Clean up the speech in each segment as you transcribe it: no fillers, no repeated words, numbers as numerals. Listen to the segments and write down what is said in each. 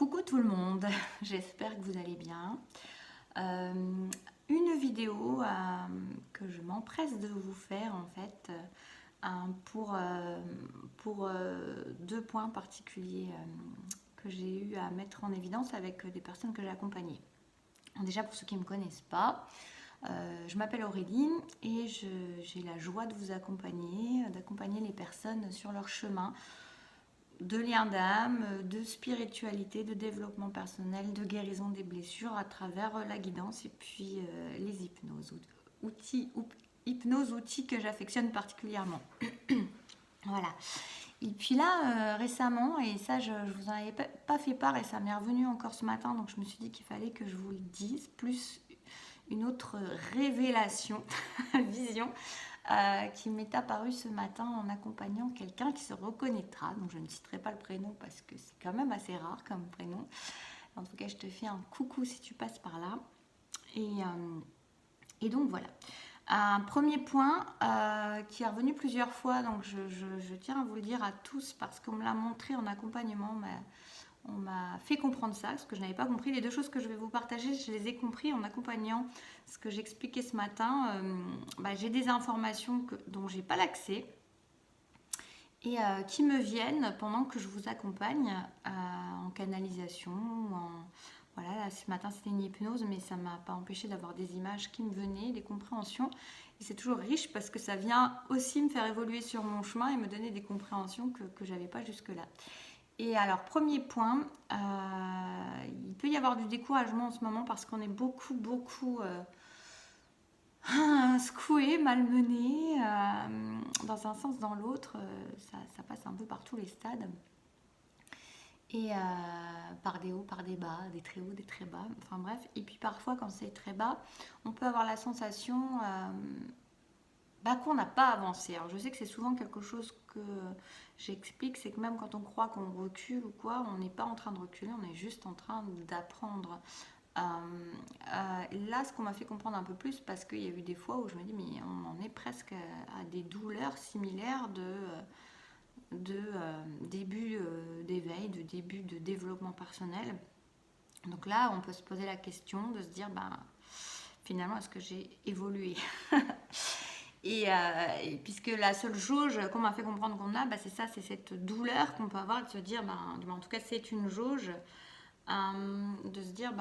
Coucou tout le monde, j'espère que vous allez bien. Une vidéo que je m'empresse de vous faire en fait pour deux points particuliers que j'ai eu à mettre en évidence avec des personnes que j'ai accompagnées. Déjà pour ceux qui ne me connaissent pas, je m'appelle Aurélie et j'ai la joie de vous accompagner, d'accompagner les personnes sur leur chemin de lien d'âme, de spiritualité, de développement personnel, de guérison des blessures à travers la guidance et puis les hypnoses, outils que j'affectionne particulièrement. Voilà. Et puis là, récemment, et ça je vous en avais pas fait part et ça m'est revenu encore ce matin, donc je me suis dit qu'il fallait que je vous le dise, plus une autre révélation, vision, qui m'est apparu ce matin en accompagnant quelqu'un qui se reconnaîtra. Donc je ne citerai pas le prénom parce que c'est quand même assez rare comme prénom. En tout cas, je te fais un coucou si tu passes par là. Et donc voilà. Un premier point qui est revenu plusieurs fois, donc je tiens à vous le dire à tous parce qu'on me l'a montré en accompagnement. On m'a fait comprendre ça, ce que je n'avais pas compris. Les deux choses que je vais vous partager, je les ai compris en accompagnant ce que j'expliquais ce matin. J'ai des informations dont je n'ai pas l'accès et qui me viennent pendant que je vous accompagne en canalisation. Voilà, là, ce matin c'était une hypnose, mais ça ne m'a pas empêché d'avoir des images qui me venaient, des compréhensions. Et c'est toujours riche parce que ça vient aussi me faire évoluer sur mon chemin et me donner des compréhensions que je n'avais pas jusque-là. Et alors, premier point, il peut y avoir du découragement en ce moment parce qu'on est beaucoup secoué, malmené, dans un sens, dans l'autre. Ça passe un peu par tous les stades. Et par des hauts, par des bas, des très hauts, des très bas. Enfin bref. Et puis parfois, quand c'est très bas, on peut avoir la sensation qu'on n'a pas avancé. Alors je sais que c'est souvent quelque chose que j'explique, c'est que même quand on croit qu'on recule ou quoi, on n'est pas en train de reculer, on est juste en train d'apprendre. Là, ce qu'on m'a fait comprendre un peu plus, parce qu'il y a eu des fois où je me dis, mais on en est presque à des douleurs similaires de début d'éveil, de début de développement personnel. Donc là, on peut se poser la question de se dire, finalement, est-ce que j'ai évolué? Et puisque la seule jauge qu'on m'a fait comprendre qu'on a, c'est ça, c'est cette douleur qu'on peut avoir de se dire, en tout cas c'est une jauge, de se dire,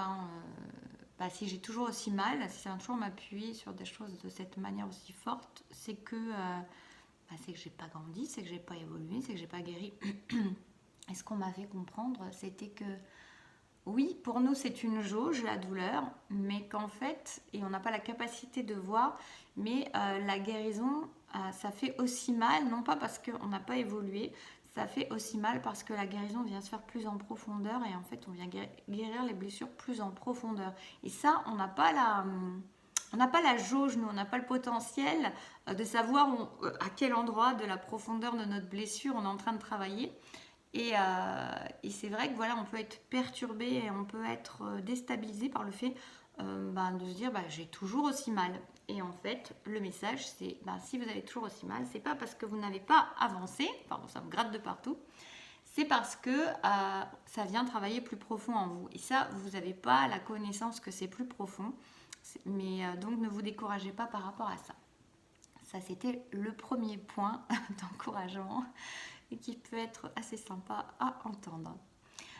si j'ai toujours aussi mal, si ça va toujours m'appuyer sur des choses de cette manière aussi forte, c'est que j'ai pas grandi, c'est que j'ai pas évolué, c'est que j'ai pas guéri. Et ce qu'on m'a fait comprendre, c'était que oui, pour nous c'est une jauge, la douleur, mais qu'en fait, et on n'a pas la capacité de voir, mais la guérison, ça fait aussi mal, non pas parce qu'on n'a pas évolué, ça fait aussi mal parce que la guérison vient se faire plus en profondeur et en fait on vient guérir les blessures plus en profondeur. Et ça, on n'a pas la jauge, nous, on n'a pas le potentiel de savoir à quel endroit de la profondeur de notre blessure on est en train de travailler. Et c'est vrai que voilà, on peut être perturbé et on peut être déstabilisé par le fait de se dire j'ai toujours aussi mal. Et en fait, le message c'est si vous avez toujours aussi mal, c'est pas parce que vous n'avez pas avancé, pardon, ça me gratte de partout, c'est parce que ça vient travailler plus profond en vous. Et ça, vous n'avez pas la connaissance que c'est plus profond. Mais donc ne vous découragez pas par rapport à ça. Ça, c'était le premier point d'encouragement et qui peut être assez sympa à entendre.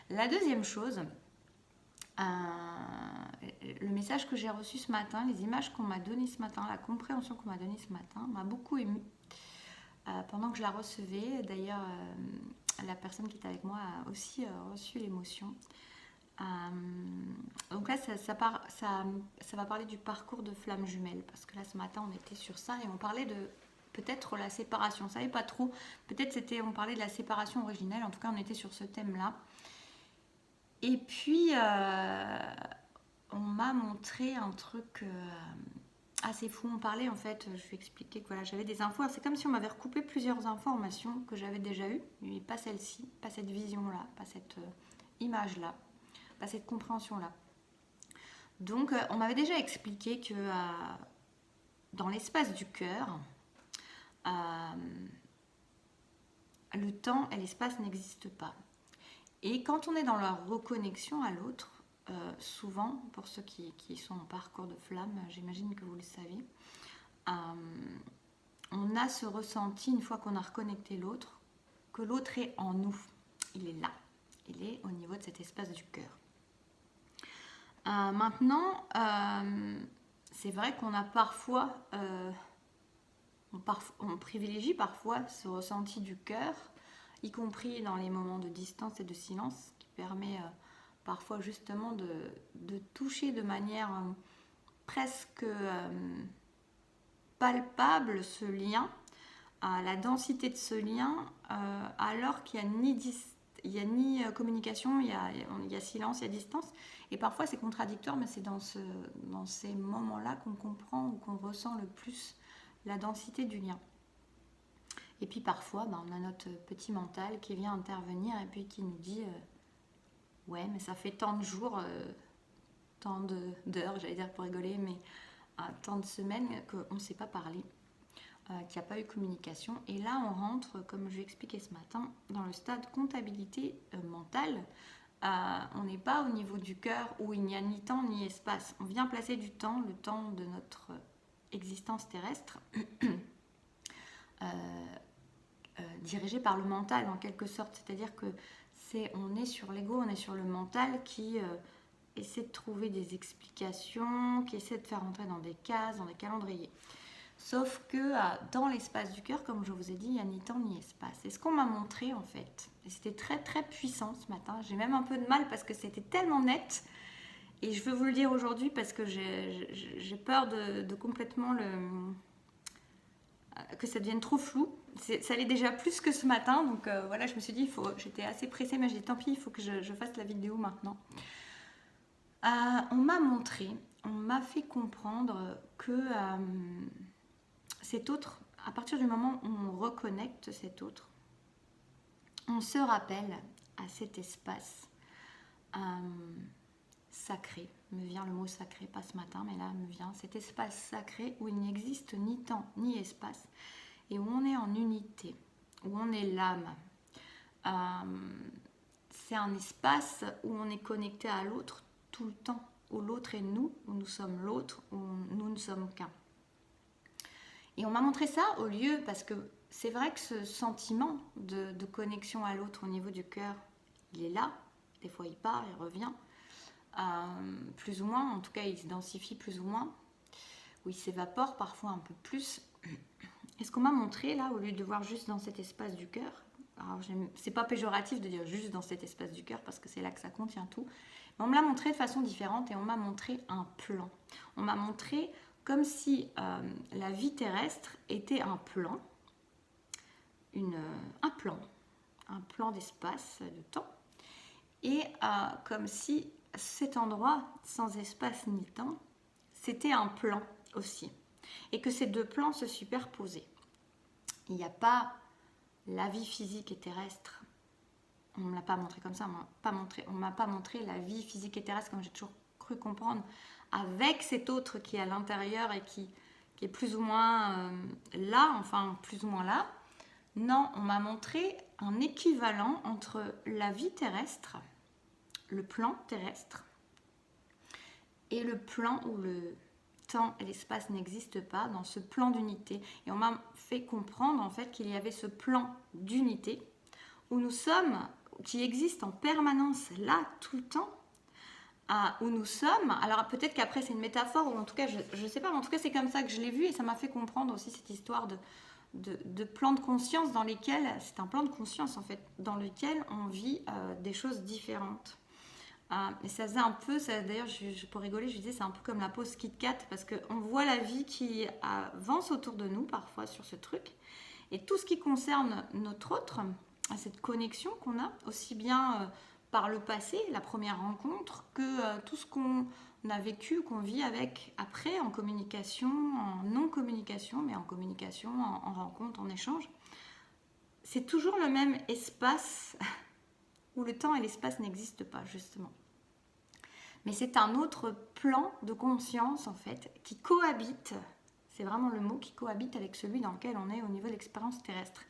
La deuxième chose, le message que j'ai reçu ce matin, les images qu'on m'a données ce matin, la compréhension qu'on m'a donnée ce matin m'a beaucoup émue. Pendant que je la recevais, d'ailleurs, la personne qui était avec moi a aussi reçu l'émotion. Donc là, ça va parler du parcours de flamme jumelle, parce que là, ce matin, on était sur ça et on parlait de peut-être la séparation. On ne savait pas trop. Peut-être on parlait de la séparation originelle. En tout cas, on était sur ce thème-là. Et puis, on m'a montré un truc assez fou. On parlait, en fait, je lui expliquais que voilà, j'avais des infos. C'est comme si on m'avait recoupé plusieurs informations que j'avais déjà eues, mais pas celle-ci, pas cette vision-là, pas cette image-là, pas cette compréhension-là. Donc, on m'avait déjà expliqué que dans l'espace du cœur, le temps et l'espace n'existent pas. Et quand on est dans la reconnexion à l'autre, souvent, pour ceux qui sont en parcours de flamme, j'imagine que vous le savez, on a ce ressenti, une fois qu'on a reconnecté l'autre, que l'autre est en nous. Il est là. Il est au niveau de cet espace du cœur. Maintenant, c'est vrai qu'on a parfois, on privilégie parfois ce ressenti du cœur, y compris dans les moments de distance et de silence, qui permet parfois justement de toucher de manière presque palpable ce lien, la densité de ce lien, alors qu'il n'y a ni communication, il y a silence, il y a distance. Et parfois c'est contradictoire, mais c'est dans ces moments-là qu'on comprend ou qu'on ressent le plus la densité du lien. Et puis parfois, on a notre petit mental qui vient intervenir et puis qui nous dit ouais, mais ça fait tant de jours, tant d'heures, j'allais dire pour rigoler, mais tant de semaines qu'on ne s'est pas parlé, qu'il n'y a pas eu communication. Et là, on rentre, comme je l'ai expliqué ce matin, dans le stade comptabilité mentale. On n'est pas au niveau du cœur où il n'y a ni temps ni espace. On vient placer du temps, le temps de notre existence terrestre, dirigé par le mental en quelque sorte. C'est-à-dire que on est sur l'ego, on est sur le mental qui essaie de trouver des explications, qui essaie de faire entrer dans des cases, dans des calendriers. Sauf que dans l'espace du cœur, comme je vous ai dit, il n'y a ni temps ni espace. Et ce qu'on m'a montré en fait, et c'était très très puissant ce matin, j'ai même un peu de mal parce que c'était tellement net, et je veux vous le dire aujourd'hui parce que j'ai peur de complètement que ça devienne trop flou. Ça l'est déjà plus que ce matin, donc voilà, je me suis dit, j'étais assez pressée, mais j'ai dit tant pis, il faut que je fasse la vidéo maintenant. On m'a montré, on m'a fait comprendre que cet autre, à partir du moment où on reconnecte cet autre, on se rappelle à cet espace sacré. Me vient le mot sacré, pas ce matin, mais là me vient cet espace sacré où il n'existe ni temps ni espace et où on est en unité, où on est l'âme. C'est un espace où on est connecté à l'autre tout le temps, où l'autre est nous, où nous sommes l'autre, où nous ne sommes qu'un. Et on m'a montré ça au lieu, parce que c'est vrai que ce sentiment de connexion à l'autre au niveau du cœur, il est là. Des fois il part, il revient, plus ou moins, en tout cas il se densifie plus ou moins, ou il s'évapore parfois un peu plus. Et ce qu'on m'a montré là, au lieu de voir juste dans cet espace du cœur, alors c'est pas péjoratif de dire juste dans cet espace du cœur, parce que c'est là que ça contient tout, mais on me l'a montré de façon différente et on m'a montré un plan. On m'a montré comme si la vie terrestre était un plan, un plan d'espace, de temps, et comme si cet endroit, sans espace ni temps, c'était un plan aussi, et que ces deux plans se superposaient. Il n'y a pas la vie physique et terrestre, on ne me l'a pas montré comme ça, on ne m'a pas montré la vie physique et terrestre comme j'ai toujours cru comprendre, avec cet autre qui est à l'intérieur et qui est plus ou moins là, enfin plus ou moins là. Non, on m'a montré un équivalent entre la vie terrestre, le plan terrestre, et le plan où le temps et l'espace n'existent pas, dans ce plan d'unité. Et on m'a fait comprendre en fait qu'il y avait ce plan d'unité où nous sommes, qui existe en permanence là, tout le temps, où nous sommes. Alors peut-être qu'après c'est une métaphore, ou en tout cas je ne sais pas, mais en tout cas c'est comme ça que je l'ai vu, et ça m'a fait comprendre aussi cette histoire de plan de conscience dans lesquels, c'est un plan de conscience en fait, dans lequel on vit des choses différentes. Et ça faisait un peu, d'ailleurs pour rigoler je disais c'est un peu comme la pause Kit Kat, parce qu'on voit la vie qui avance autour de nous parfois sur ce truc, et tout ce qui concerne notre autre, cette connexion qu'on a, aussi bien par le passé, la première rencontre, que tout ce qu'on a vécu, qu'on vit avec après, en communication, en non-communication, mais en communication, en rencontre, en échange. C'est toujours le même espace où le temps et l'espace n'existent pas, justement. Mais c'est un autre plan de conscience, en fait, qui cohabite, c'est vraiment le mot, qui cohabite avec celui dans lequel on est au niveau de l'expérience terrestre.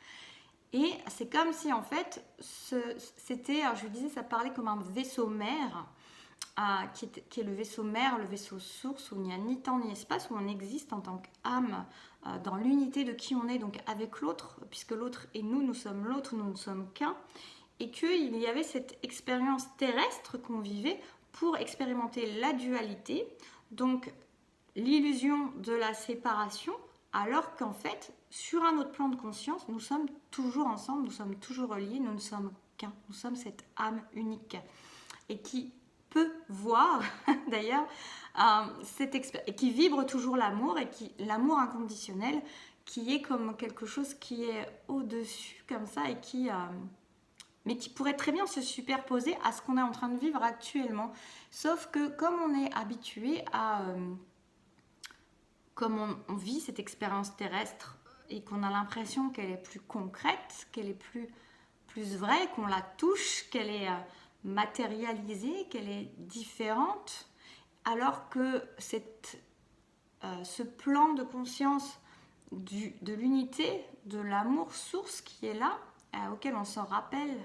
Et c'est comme si en fait, c'était, alors je vous disais, ça parlait comme un vaisseau mère, qui est le vaisseau mère, le vaisseau source, où il n'y a ni temps ni espace, où on existe en tant qu'âme, dans l'unité de qui on est, donc avec l'autre, puisque l'autre est nous, nous sommes l'autre, nous ne sommes qu'un, et qu'il y avait cette expérience terrestre qu'on vivait pour expérimenter la dualité, donc l'illusion de la séparation, alors qu'en fait, sur un autre plan de conscience, nous sommes toujours ensemble, nous sommes toujours reliés, nous ne sommes qu'un, nous sommes cette âme unique, et qui peut voir d'ailleurs et qui vibre toujours l'amour, et qui l'amour inconditionnel, qui est comme quelque chose qui est au-dessus comme ça, et mais qui pourrait très bien se superposer à ce qu'on est en train de vivre actuellement. Sauf que comme on est habitué à comme on vit cette expérience terrestre, et qu'on a l'impression qu'elle est plus concrète, qu'elle est plus vraie, qu'on la touche, qu'elle est matérialisée, qu'elle est différente, alors que ce plan de conscience de l'unité, de l'amour source qui est là, auquel on s'en rappelle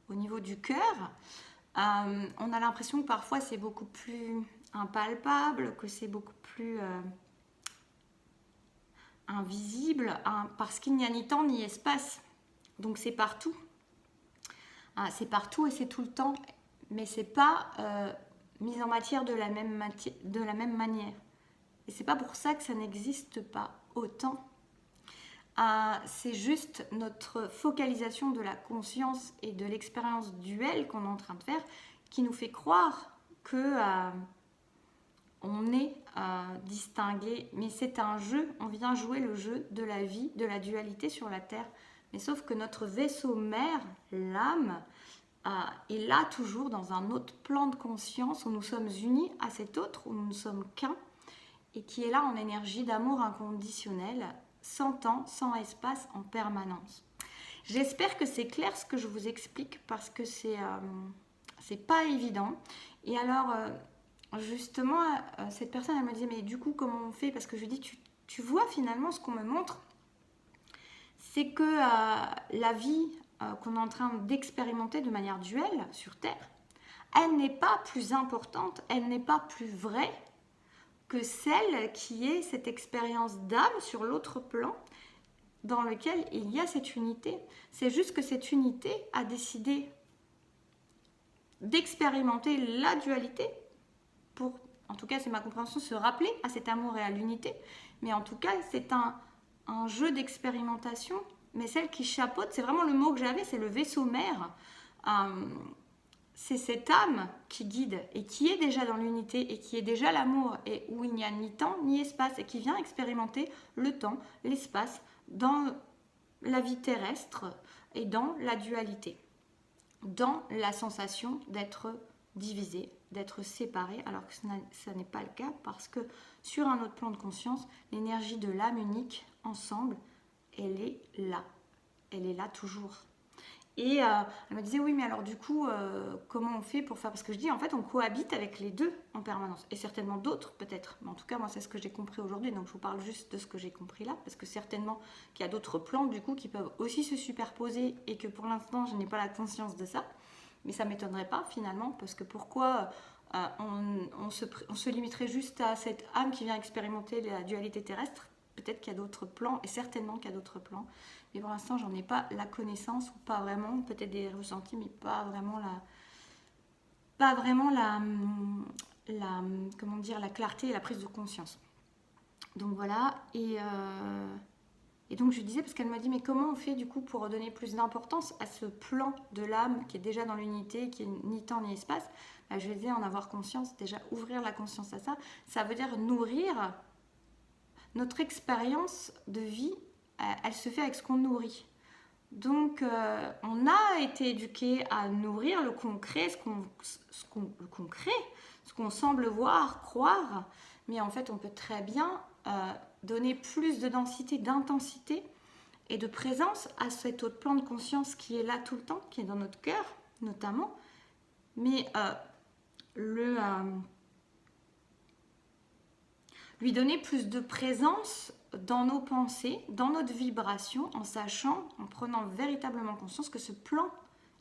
au niveau du cœur, on a l'impression que parfois c'est beaucoup plus impalpable, que c'est beaucoup plus invisible, parce qu'il n'y a ni temps ni espace. Donc c'est partout. C'est partout et c'est tout le temps, mais c'est pas mis en matière de la même manière. Et c'est pas pour ça que ça n'existe pas autant. C'est juste notre focalisation de la conscience et de l'expérience duelle qu'on est en train de faire qui nous fait croire que on est distingué. Mais c'est un jeu, on vient jouer le jeu de la vie, de la dualité sur la Terre. Mais sauf que notre vaisseau mère, l'âme, est là toujours dans un autre plan de conscience où nous sommes unis à cet autre, où nous ne sommes qu'un, et qui est là en énergie d'amour inconditionnel, sans temps, sans espace, en permanence. J'espère que c'est clair ce que je vous explique, parce que c'est pas évident. Et alors, justement, cette personne, elle me disait, mais du coup, comment on fait? Parce que je lui dis, tu vois finalement ce qu'on me montre, c'est que la vie qu'on est en train d'expérimenter de manière duelle sur Terre, elle n'est pas plus importante, elle n'est pas plus vraie que celle qui est cette expérience d'âme sur l'autre plan dans lequel il y a cette unité. C'est juste que cette unité a décidé d'expérimenter la dualité pour, en tout cas c'est ma compréhension, se rappeler à cet amour et à l'unité. Mais en tout cas c'est un jeu d'expérimentation, mais celle qui chapeaute, c'est vraiment le mot que j'avais, c'est le vaisseau mère. C'est cette âme qui guide et qui est déjà dans l'unité et qui est déjà l'amour, et où il n'y a ni temps ni espace, et qui vient expérimenter le temps, l'espace dans la vie terrestre et dans la dualité, dans la sensation d'être divisé, d'être séparé, alors que ça n'est pas le cas, parce que sur un autre plan de conscience, l'énergie de l'âme unique ensemble, elle est là toujours. Et elle me disait, oui, mais alors du coup, comment on fait pour faire? Parce que je dis, en fait, on cohabite avec les deux en permanence. Et certainement d'autres, peut-être. Mais en tout cas, moi, c'est ce que j'ai compris aujourd'hui. Donc, je vous parle juste de ce que j'ai compris là. Parce que certainement qu'il y a d'autres plans, du coup, qui peuvent aussi se superposer. Et que pour l'instant, je n'ai pas la conscience de ça. Mais ça ne m'étonnerait pas, finalement. Parce que pourquoi on se limiterait juste à cette âme qui vient expérimenter la dualité terrestre? Peut-être qu'il y a d'autres plans, et certainement qu'il y a d'autres plans. Mais pour l'instant, j'en ai pas la connaissance, ou pas vraiment, peut-être des ressentis, mais pas vraiment comment dire, la clarté et la prise de conscience. Donc voilà, et donc je disais, parce qu'elle m'a dit, mais comment on fait du coup pour donner plus d'importance à ce plan de l'âme qui est déjà dans l'unité, qui est ni temps ni espace? Je disais, en avoir conscience, déjà ouvrir la conscience à ça, ça veut dire nourrir notre expérience de vie. Elle se fait avec ce qu'on nourrit. Donc, on a été éduqué à nourrir le concret, ce qu'on semble voir, croire, mais en fait, on peut très bien donner plus de densité, d'intensité et de présence à cet autre plan de conscience qui est là tout le temps, qui est dans notre cœur, notamment, mais lui donner plus de présence dans nos pensées, dans notre vibration, en sachant, en prenant véritablement conscience que ce plan,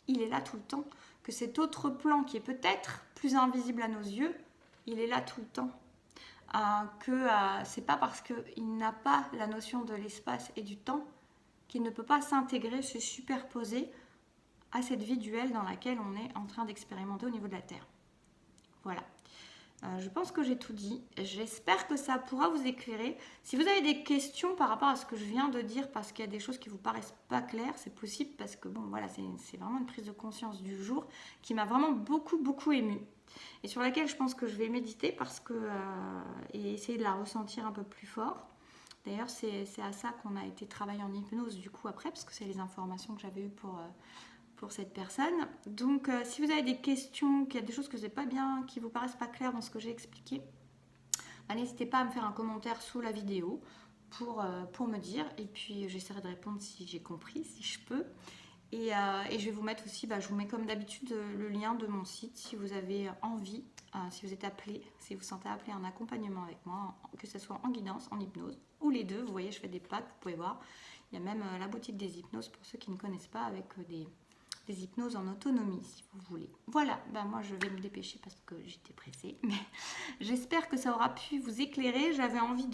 il est là tout le temps, que cet autre plan qui est peut-être plus invisible à nos yeux, il est là tout le temps. C'est pas parce qu'il n'a pas la notion de l'espace et du temps qu'il ne peut pas s'intégrer, se superposer à cette vie duelle dans laquelle on est en train d'expérimenter au niveau de la Terre. Voilà. Je pense que j'ai tout dit. J'espère que ça pourra vous éclairer. Si vous avez des questions par rapport à ce que je viens de dire, parce qu'il y a des choses qui vous paraissent pas claires, c'est possible parce que bon, voilà, c'est vraiment une prise de conscience du jour qui m'a vraiment beaucoup émue et sur laquelle je pense que je vais méditer et essayer de la ressentir un peu plus fort. D'ailleurs, c'est à ça qu'on a été travailler en hypnose du coup après, parce que c'est les informations que j'avais eues pour cette personne. Donc si vous avez des questions, qu'il y a des choses que j'ai pas bien, qui vous paraissent pas claires dans ce que j'ai expliqué, n'hésitez pas à me faire un commentaire sous la vidéo pour me dire, et puis j'essaierai de répondre si j'ai compris, si je peux. Et je vais vous mettre aussi, je vous mets comme d'habitude le lien de mon site si vous avez envie, si vous êtes appelé, si vous sentez appelé à un accompagnement avec moi, que ce soit en guidance, en hypnose, ou les deux. Vous voyez, je fais des packs, vous pouvez voir. Il y a même la boutique des hypnoses pour ceux qui ne connaissent pas, avec des hypnoses en autonomie, si vous voulez. Voilà, moi je vais me dépêcher parce que j'étais pressée, mais j'espère que ça aura pu vous éclairer. J'avais envie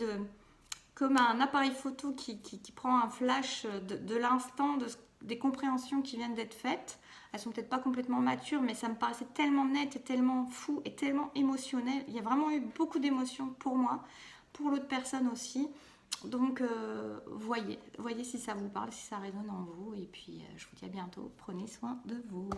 comme un appareil photo qui prend un flash de l'instant, des compréhensions qui viennent d'être faites. Elles sont peut-être pas complètement matures, mais ça me paraissait tellement net et tellement fou et tellement émotionnel. Il y a vraiment eu beaucoup d'émotions pour moi, pour l'autre personne aussi. Donc voyez si ça vous parle, si ça résonne en vous, et puis je vous dis à bientôt, prenez soin de vous.